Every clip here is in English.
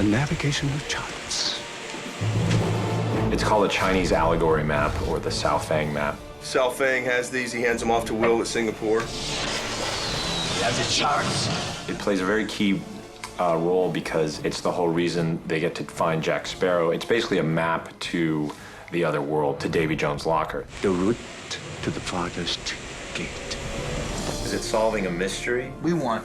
the navigation of charts. It's called a Chinese allegory map, or the Sao Fang map. Sao Fang has these. He hands them off to Will at Singapore. You have the charts. It plays a very key role because it's the whole reason they get to find Jack Sparrow. It's basically a map to the other world, to Davy Jones' locker. The route to the farthest gate. Is it solving a mystery? We want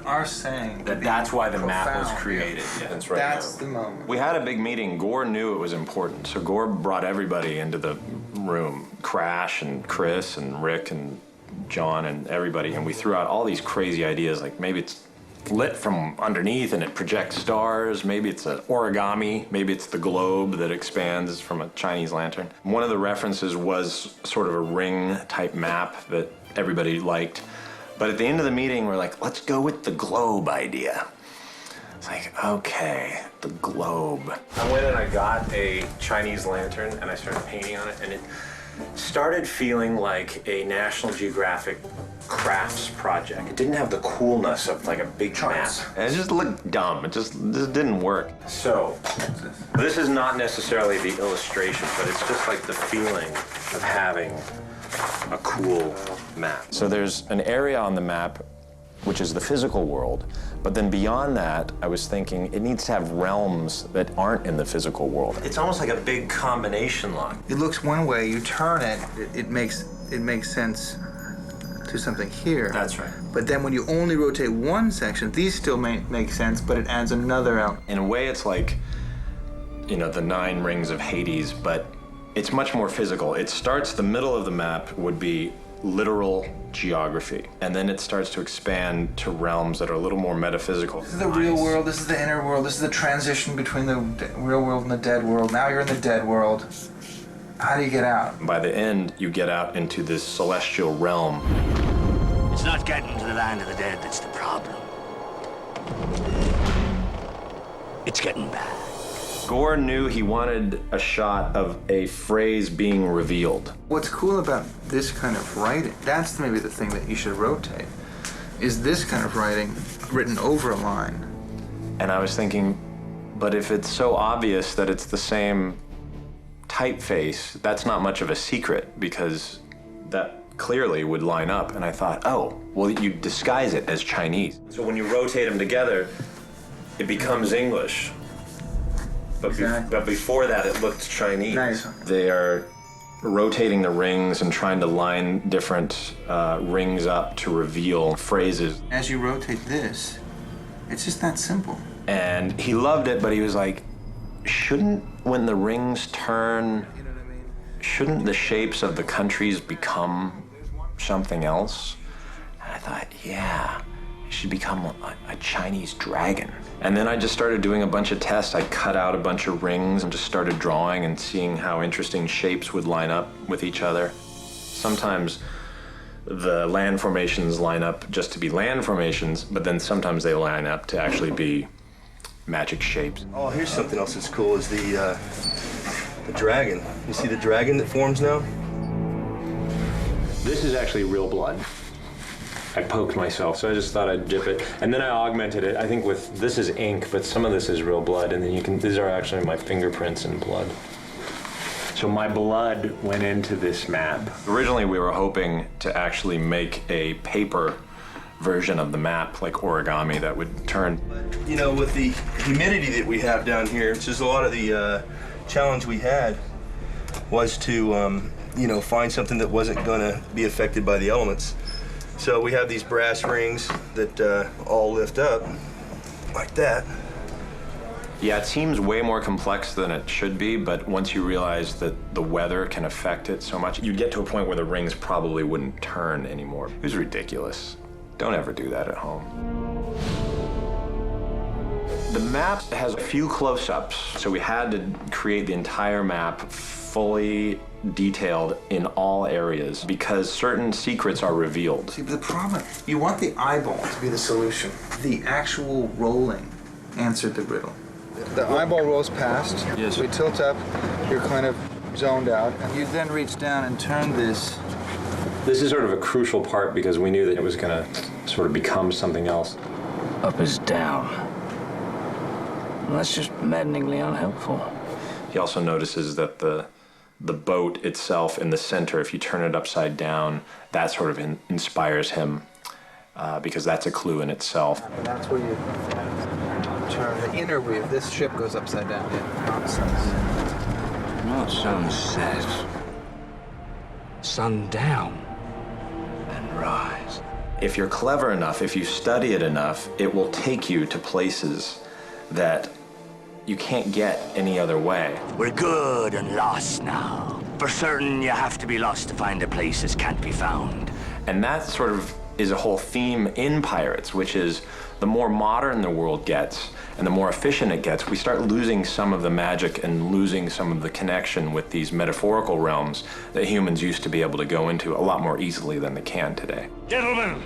our saying That's why the map was profound. created. Yeah, that's right. That's the moment. We had a big meeting. Gore knew it was important, so Gore brought everybody into the room. Crash and Chris and Rick and John and everybody, and we threw out all these crazy ideas, like maybe it's lit from underneath and it projects stars, maybe it's an origami, maybe it's the globe that expands from a Chinese lantern. One of the references was sort of a ring-type map that everybody liked. But at the end of the meeting, we're like, let's go with the globe idea. It's like, okay, the globe. I went and I got a Chinese lantern and I started painting on it, and it started feeling like a National Geographic crafts project. It didn't have the coolness of like a big map. And it just looked dumb. It just didn't work. So, this is not necessarily the illustration, but it's just like the feeling of having a cool map. So there's an area on the map which is the physical world, but then beyond that, I was thinking it needs to have realms that aren't in the physical world. It's almost like a big combination lock. It looks one way, you turn it, it makes sense to something here. That's right. But then when you only rotate one section, these still make sense, but it adds another element. In a way, it's like, you know, the 9 rings of Hades, but it's much more physical. It starts, the middle of the map would be literal geography, and then it starts to expand to realms that are a little more metaphysical. This is the real world, this is the inner world, this is the transition between the real world and the dead world. Now you're in the dead world. How do you get out? By the end, you get out into this celestial realm. It's not getting to the land of the dead that's the problem. It's getting back. Gore knew he wanted a shot of a phrase being revealed. What's cool about this kind of writing, that's maybe the thing that you should rotate, is this kind of writing written over a line. And I was thinking, but if it's so obvious that it's the same typeface, that's not much of a secret, because that clearly would line up. And I thought, oh, well, you disguise it as Chinese. So when you rotate them together, it becomes English. But, Exactly. but before that, it looked Chinese. Nice. They are rotating the rings and trying to line different rings up to reveal phrases. As you rotate this, it's just that simple. And he loved it, but he was like, shouldn't, when the rings turn, shouldn't the shapes of the countries become something else? And I thought, yeah, it should become a Chinese dragon. And then I just started doing a bunch of tests. I cut out a bunch of rings and just started drawing and seeing how interesting shapes would line up with each other. Sometimes the land formations line up just to be land formations, but then sometimes they line up to actually be magic shapes. Oh, here's something else that's cool, is the dragon. You see the dragon that forms now? This is actually real blood. I poked myself, so I just thought I'd dip it. And then I augmented it, I think with, this is ink, but some of this is real blood, and then you can, these are actually my fingerprints in blood. So my blood went into this map. Originally, we were hoping to actually make a paper version of the map, like origami, that would turn. You know, with the humidity that we have down here, it's just a lot of the challenge we had was to, you know, find something that wasn't gonna be affected by the elements. So we have these brass rings that all lift up like that. Yeah, it seems way more complex than it should be, but once you realize that the weather can affect it so much, you'd get to a point where the rings probably wouldn't turn anymore. It was ridiculous. Don't ever do that at home. The map has a few close-ups, so we had to create the entire map fully detailed in all areas because certain secrets are revealed. See, but the problem, you want the eyeball to be the solution. The actual rolling answered the riddle. The eyeball rolls past, Yes. we tilt up, you're kind of zoned out, and you then reach down and turn this. This is sort of a crucial part because we knew that it was going to sort of become something else. Up is down. Well, that's just maddeningly unhelpful. He also notices that the boat itself in the center, if you turn it upside down, that sort of inspires him because that's a clue in itself. And that's where you turn the inner wheel. This ship goes upside down. Yeah, not sunset. Not sunset. Sundown and rise. If you're clever enough, if you study it enough, it will take you to places that you can't get any other way. We're good and lost now. For certain, you have to be lost to find a place that can't be found. And that sort of is a whole theme in Pirates, which is the more modern the world gets and the more efficient it gets, we start losing some of the magic and losing some of the connection with these metaphorical realms that humans used to be able to go into a lot more easily than they can today. Gentlemen,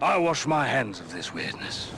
I wash my hands of this weirdness.